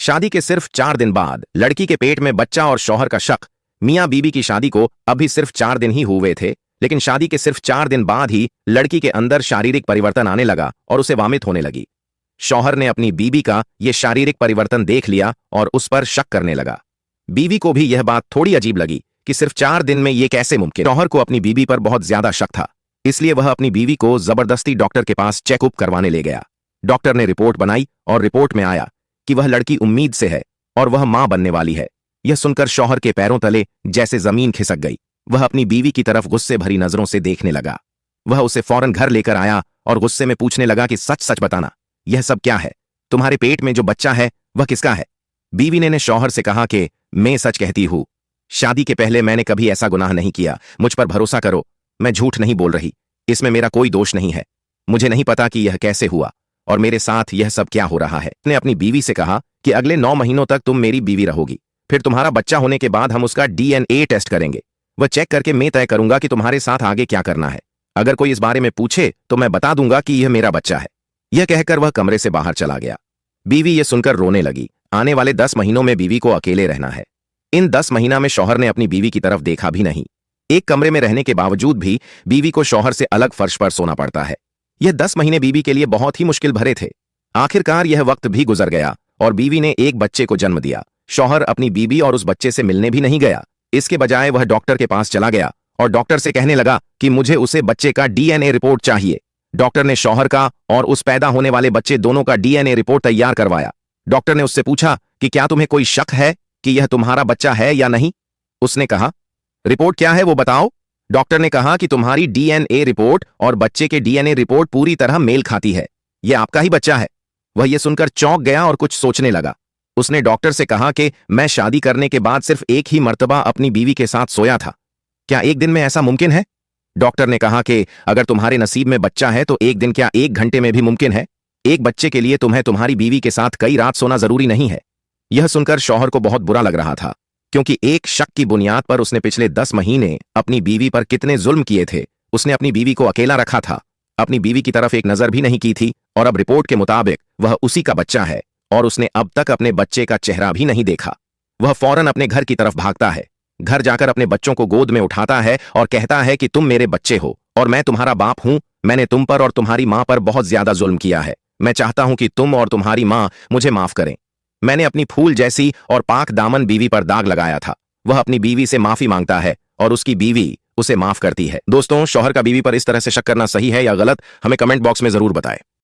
शादी के सिर्फ 4 दिन बाद लड़की के पेट में बच्चा और शौहर का शक। मियां बीबी की शादी को अभी सिर्फ 4 दिन ही हुए थे, लेकिन शादी के सिर्फ 4 दिन बाद ही लड़की के अंदर शारीरिक परिवर्तन आने लगा और उसे वामित होने लगी। शौहर ने अपनी बीवी का यह शारीरिक परिवर्तन देख लिया और उस पर शक करने लगा। बीवी को भी यह बात थोड़ी अजीब लगी कि सिर्फ 4 दिन में यह कैसे मुमकिन। शौहर को अपनी बीवी पर बहुत ज्यादा शक था, इसलिए वह अपनी बीवी को जबरदस्ती डॉक्टर के पास चेकअप करवाने ले गया। डॉक्टर ने रिपोर्ट बनाई और रिपोर्ट में आया कि वह लड़की उम्मीद से है और वह मां बनने वाली है। यह सुनकर शौहर के पैरों तले जैसे जमीन खिसक गई। वह अपनी बीवी की तरफ गुस्से भरी नजरों से देखने लगा। वह उसे फौरन घर लेकर आया और गुस्से में पूछने लगा कि सच सच बताना, यह सब क्या है? तुम्हारे पेट में जो बच्चा है वह किसका है? बीवी ने शौहर से कहा कि मैं सच कहती हूं, शादी के पहले मैंने कभी ऐसा गुनाह नहीं किया। मुझ पर भरोसा करो, मैं झूठ नहीं बोल रही। इसमें मेरा कोई दोष नहीं है। मुझे नहीं पता कि यह कैसे हुआ और मेरे साथ यह सब क्या हो रहा है। उसने अपनी बीवी से कहा कि अगले 9 महीनों तक तुम मेरी बीवी रहोगी। फिर तुम्हारा बच्चा होने के बाद हम उसका DNA टेस्ट करेंगे। वह चेक करके मैं तय करूंगा कि तुम्हारे साथ आगे क्या करना है। अगर कोई इस बारे में पूछे तो मैं बता दूंगा कि यह मेरा बच्चा है। यह कहकर वह कमरे से बाहर चला गया। बीवी यह सुनकर रोने लगी। आने वाले 10 महीनों में बीवी को अकेले रहना है। इन 10 महीना में शौहर ने अपनी बीवी की तरफ देखा भी नहीं। एक कमरे में रहने के बावजूद भी बीवी को शौहर से अलग फर्श पर सोना पड़ता है। यह 10 महीने बीवी के लिए बहुत ही मुश्किल भरे थे। आखिरकार यह वक्त भी गुजर गया और बीवी ने एक बच्चे को जन्म दिया। शौहर अपनी बीवी और उस बच्चे से मिलने भी नहीं गया। इसके बजाय वह डॉक्टर के पास चला गया और डॉक्टर से कहने लगा कि मुझे उसे बच्चे का DNA रिपोर्ट चाहिए। डॉक्टर ने शौहर का और उस पैदा होने वाले बच्चे दोनों का DNA रिपोर्ट तैयार करवाया। डॉक्टर ने उससे पूछा कि क्या तुम्हें कोई शक है कि यह तुम्हारा बच्चा है या नहीं? उसने कहा, रिपोर्ट क्या है वो बताओ। डॉक्टर ने कहा कि तुम्हारी DNA रिपोर्ट और बच्चे के DNA रिपोर्ट पूरी तरह मेल खाती है। यह आपका ही बच्चा है। वह यह सुनकर चौंक गया और कुछ सोचने लगा। उसने डॉक्टर से कहा कि मैं शादी करने के बाद सिर्फ एक ही मर्तबा अपनी बीवी के साथ सोया था। क्या एक दिन में ऐसा मुमकिन है? डॉक्टर ने कहा कि अगर तुम्हारे नसीब में बच्चा है तो एक दिन क्या 1 घंटे में भी मुमकिन है। एक बच्चे के लिए तुम्हें तुम्हारी बीवी के साथ कई रात सोना जरूरी नहीं है। यह सुनकर शौहर को बहुत बुरा लग रहा था, क्योंकि एक शक की बुनियाद पर उसने पिछले 10 महीने अपनी बीवी पर कितने जुल्म किए थे। उसने अपनी बीवी को अकेला रखा था, अपनी बीवी की तरफ एक नजर भी नहीं की थी और अब रिपोर्ट के मुताबिक वह उसी का बच्चा है और उसने अब तक अपने बच्चे का चेहरा भी नहीं देखा। वह फौरन अपने घर की तरफ भागता है। घर जाकर अपने बच्चों को गोद में उठाता है और कहता है कि तुम मेरे बच्चे हो और मैं तुम्हारा बाप हूं। मैंने तुम पर और तुम्हारी मां पर बहुत ज्यादा जुल्म किया है। मैं चाहता हूं कि तुम और तुम्हारी मां मुझे माफ करें। मैंने अपनी फूल जैसी और पाक दामन बीवी पर दाग लगाया था। वह अपनी बीवी से माफी मांगता है और उसकी बीवी उसे माफ करती है। दोस्तों, शौहर का बीवी पर इस तरह से शक करना सही है या गलत, हमें कमेंट बॉक्स में जरूर बताएं।